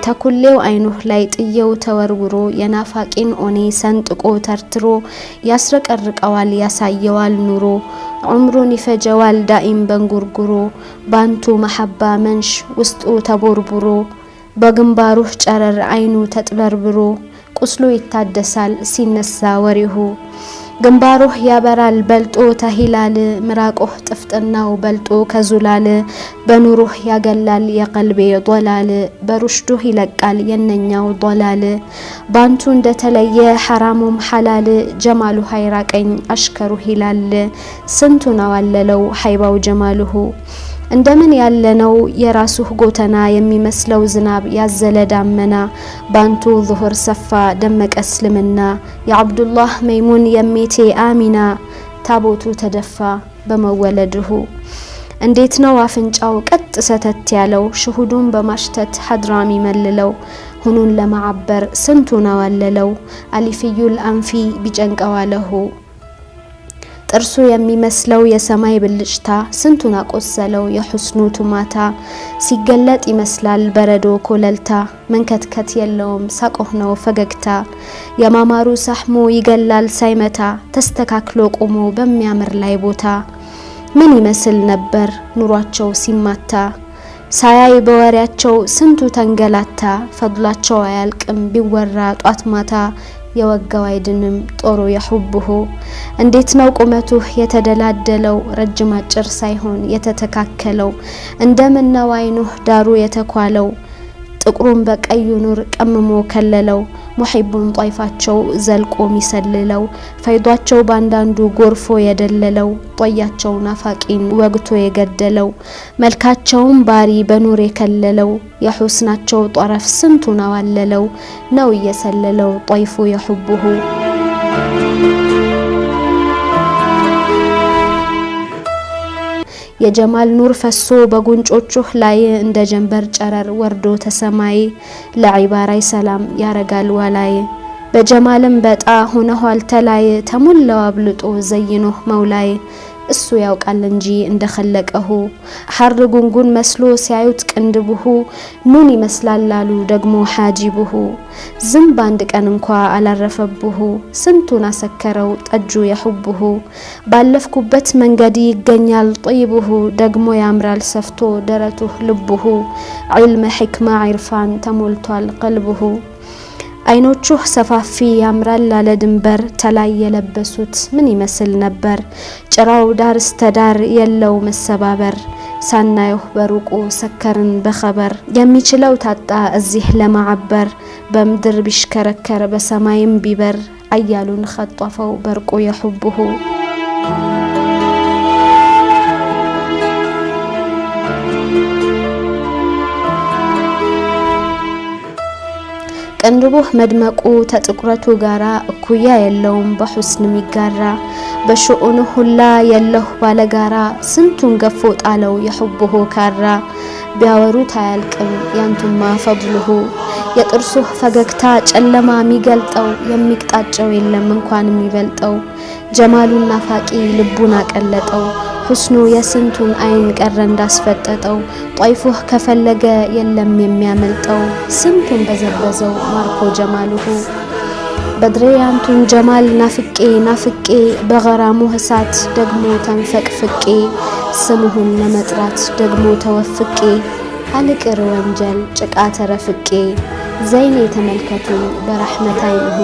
ተኩሌው አይኑህ ላይ ጥየው ተወርውሮ የናፋቂን ኦኔ ሰንጥቆ ተርትሮ ያስረቀርቀዋል ያሳየዋል ኑሮ ዑምሩን ይፈጀዋል ዳኢም በንጉርጉሮ ባንቱ መሐባ መንሽ ውስጡ ተቦርቡሮ በግንባሩህ ጨረር አይኑ ተጥበርብሮ ቁስሉ ይታደሳል ሲነሳ ወሪሁ ግንባሩህ ያበራል በልጦ ተሂላል ምራቁህ ጥፍጥናው በልጦ ከዙላል በኑሩህ ያገላል የቀልቤ ዶላል በሩሽዱህ ይለቃል የነኛው ዶላል ባንቱ እንደተለየ ሐራሙም ሐላል ጀማሉ hayራቀኝ አሽከሩ ይላል ስንቱን አዋለለው ሐይባው ጀማሉሁ እንደምን ያለነው የራሱህ ጎተና የሚመስለው ዝናብ ያዘለ ዳመና ባንቱ ዙሁር ሰፋ ደመቀ እስልምና የአብዱላህ መይሙን የሚቴ አሚና ታቦቱ ተደፋ በመወለድሁ እንዴት ነው አፍንጫው ቀጥ ሰተት ያለው ሽሁዱን በማሽተት ሐድራም ይመልለው ሁኑን ለማዓበር ስንቱን አዋለለው አሊፊዩል አንፊ ቢጨንቀዋለሁ ጥርሱ የሚመስለው የሰማይ ብልጭታ ስንቱን አቆሰለው የሁስኑ ቱማታ ሲገለጥ ይመስላል በረዶ ኮለልታ መንከትከት የለውም ሳቆህ ነው ፈገግታ የማማሩ ሳህሙ ይገላል ሳይመታ ተስተካክሎ ቆሞ በሚያምር ላይ ቦታ ምን ይመስል ነበር ኑሯቸው ሲማታ ሳያይ በወሪያቸው ስንቱ ተንገላታ ፈድላቸው አያልቅም ቢወራ ጧት ማታ የወጋው አይድንም ጦሩ የሁብሁ እንዴት ነው ቁመቱህ የተደላደለው ረጅም አጭር ሳይሆን የተተካከለው እንደምን ነው አይኑህ ዳሩ የተኳለው ጥቁሩን በቀዩ ኑር ቀምሞ ከለለው ሙሂቡን ጧይፋቸው ዘልቆ ሚሰልለው ፈይዷቸው ባንዳንዱ ጎርፎ የደለለው ጧያቸው ናፋቂን ወግቶ የገደለው መልካቸውም ባሪ በኑር የከለለው የሁስናቸው ጧረፍ ስንቱን አዋለለው ነው የሰለለው ጧይፉ የሁብሁ የጀማል ኑር ፈሶ በጉንጮቹህ ላይ እንደ ጀንበር ጨረር ወርዶ ተሰማይ ለዒባራይ ሰላም ያረጋል ወላይ በጀማልም በጣ ሆነዋል ተላይ ተሙላው አብልጦ ዘይኖህ መውላይ እሱ ያውቃል እንጂ እንደخለቀሁ ሐር ጉንጉን መስሎ ሲያዩት ቅንድብሁ ኑን ይመስላል አሉ ደግሞ ሐጂብሁ ዝም ባንድ ቀን እንኳ አላረፈብሁ ስንቱን አሰከረው ጠጁ የሁብሁ ባለፍኩበት መንገድ ይገኛል طيبሁ ደግሞ ያምራል ሰፍቶ ደረቱህ ልብሁ ዒልም ሕክማ ዒርፋን ተሞልቷል ቀልብሁ አይኖቹህ ሰፋፊ ያምራል አለ ድንበር ተላይ የለበሱት ምን ይመስል ነበር ጭራው ዳር እስተዳር የለው መሰባበር ሳናየው በሩቁ ሰከርን በخبر የሚችለው ታጣ እዚህ ለማዓበር በምድር ቢሽከረከር በሰማይም ቢበር አያሉን خطፈው በርቁ የሁብሁ ቀንድቡህ መድመቁ ተጥቁረቱ ጋራ እኩያ የለውም በሁስን ሚጋራ በሽኡን ሁላ የለሁ ባለጋራ ስንቱን ገፎ ጣለው የሁብሁ ካራ ቢያወሩት አያልቅም ያንቱማ ፈድልሁ የጥርሱህ ፈገግታ ጨለማ ሚገልጠው የሚቅጣጨው የለም እንኳን የሚበልጠው ጀማሉን ናፋቂ ልቡን አቀለጠው ሁስኑ የስንቱን አይን ቀረ እንዳስፈጠጠው ጧይፉህ ከፈለገ የለም የሚያመልጠው ስንቱን በዘበዘው ማርኮ ጀማሉሁ በድሪያንቱን ጀማል ናፍቄ በገራሙ እሳት ደግሞ ተንፈቅፍቄ ስሙሁን ለመጥራት ደግሞ ተወፍቄ አልቅር ወንጀል ጭቃ ተረፍቄ ዘይኔ ተመልከቱ በረሕመት አይንሁ